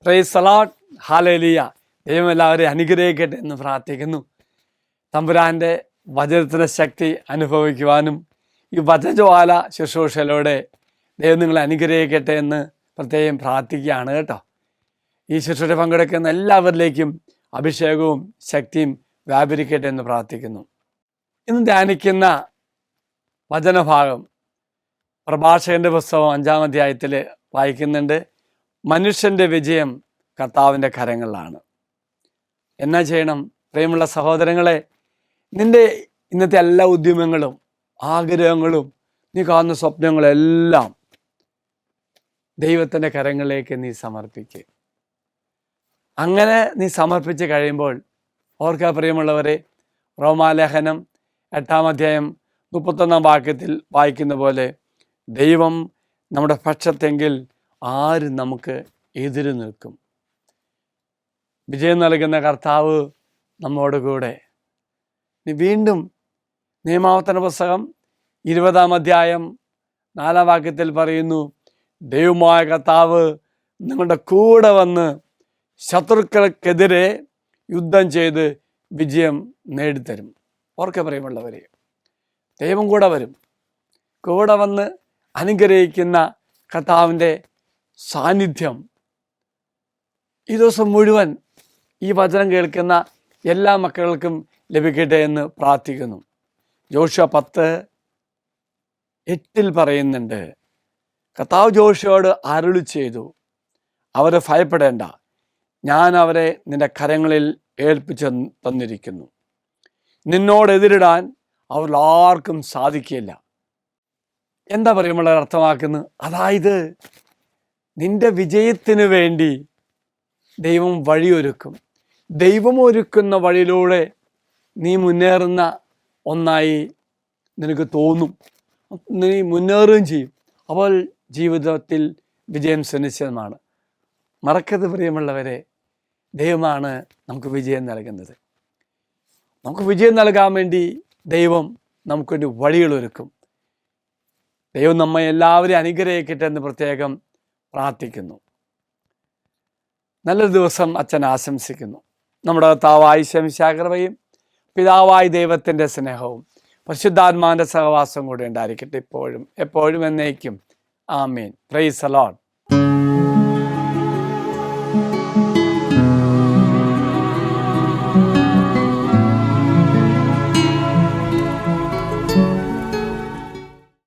Price the Lord, hallelujah. ദൈവം എല്ലാവരെയും അനുഗ്രഹിക്കട്ടെ എന്ന് പ്രാർത്ഥിക്കുന്നു. തമ്പുരാൻ്റെ വചനത്തിൻ്റെ ശക്തി അനുഭവിക്കുവാനും ഈ വചനജ്വാല ശുശ്രൂഷയിലൂടെ ദൈവം നിങ്ങളെ അനുഗ്രഹിക്കട്ടെ എന്ന് പ്രത്യേകം പ്രാർത്ഥിക്കുകയാണ് കേട്ടോ. ഈ ശുശ്രൂഷ പങ്കെടുക്കുന്ന എല്ലാവരിലേക്കും അഭിഷേകവും ശക്തിയും വ്യാപരിക്കട്ടെ എന്ന് പ്രാർത്ഥിക്കുന്നു. ഇന്ന് ധ്യാനിക്കുന്ന വചനഭാഗം പ്രഭാഷകന്റെ പുസ്തകം 5-ാം അധ്യായത്തിൽ വായിക്കുന്നുണ്ട്. മനുഷ്യൻ്റെ വിജയം കർത്താവിൻ്റെ കരങ്ങളിലാണ്. എന്നാ ചെയ്യണം? പ്രിയമുള്ള സഹോദരങ്ങളെ, നിൻ്റെ ഇന്നത്തെ എല്ലാ ഉദ്യമങ്ങളും ആഗ്രഹങ്ങളും നീ കാണുന്ന സ്വപ്നങ്ങളെല്ലാം ദൈവത്തിൻ്റെ കരങ്ങളിലേക്ക് നീ സമർപ്പിക്കുക. അങ്ങനെ നീ സമർപ്പിച്ച് കഴിയുമ്പോൾ ഓർക്കുക പ്രിയമുള്ളവരെ, റോമാലേഖനം 8-ാം അധ്യായം 31-ാം വാക്യത്തിൽ വായിക്കുന്ന പോലെ, ദൈവം നമ്മുടെ പക്ഷത്തെങ്കിൽ ആര് നമുക്ക് എതിര് നിൽക്കും? വിജയം നൽകുന്ന കർത്താവ് നമ്മോട് കൂടെ. വീണ്ടും നിയമാവർത്തന പുസ്തകം 20-ാം അധ്യായം 4-ാം വാക്യത്തിൽ പറയുന്നു, ദൈവമായ കർത്താവ് നിങ്ങളുടെ കൂടെ വന്ന് ശത്രുക്കൾക്കെതിരെ യുദ്ധം ചെയ്ത് വിജയം നേടിത്തരും. ഓർക്കെ പ്രിയമുള്ളവരെ, ദൈവം കൂടെ വരും. കൂടെ വന്ന് അനുഗ്രഹിക്കുന്ന കർത്താവിൻ്റെ സാന്നിധ്യം ഈ ദിവസം മുഴുവൻ ഈ വചനം കേൾക്കുന്ന എല്ലാ മക്കൾക്കും ലഭിക്കട്ടെ എന്ന് പ്രാർത്ഥിക്കുന്നു. ജോഷുവ 10:8 പറയുന്നുണ്ട്, കർത്താവ് ജോഷുവയോട് അരുളി ചെയ്തു, അവരെ ഭയപ്പെടേണ്ട, ഞാൻ അവരെ നിന്റെ കരങ്ങളിൽ ഏൽപ്പിച്ചു തന്നിരിക്കുന്നു. നിന്നോട് എതിരിടാൻ അവർ ആർക്കും സാധിക്കില്ല. എന്താ പറയുമ്പോൾ അർത്ഥമാക്കുന്നത്? അതായത് നിന്റെ വിജയത്തിന് വേണ്ടി ദൈവം വഴിയൊരുക്കും. ദൈവം ഒരുക്കുന്ന വഴിയിലൂടെ നീ മുന്നേറുന്ന ഒന്നായി നിനക്ക് തോന്നും, നീ മുന്നേറുകയും ചെയ്യും. അപ്പോൾ ജീവിതത്തിൽ വിജയം സുനിശ്ചിതമാണ്. മറക്കരുത് പ്രിയമുള്ളവരെ, ദൈവമാണ് നമുക്ക് വിജയം നൽകുന്നത്. നമുക്ക് വിജയം നൽകാൻ വേണ്ടി ദൈവം നമുക്ക് വേണ്ടി വഴികളൊരുക്കും. ദൈവം നമ്മെ എല്ലാവരെയും അനുഗ്രഹിക്കട്ടെ എന്ന് പ്രത്യേകം പ്രാർത്ഥിക്കുന്നു. നല്ലൊരു ദിവസം അച്ഛൻ ആശംസിക്കുന്നു. നമ്മുടെ കർത്താവായ ഈശോ കൃപയും പിതാവായ ദൈവത്തിൻ്റെ സ്നേഹവും പരിശുദ്ധാത്മാവിൻ്റെ സഹവാസം കൂടി ഉണ്ടായിരിക്കട്ടെ, ഇപ്പോഴും എപ്പോഴും എന്നേക്കും. ആമേൻ. Praise the Lord.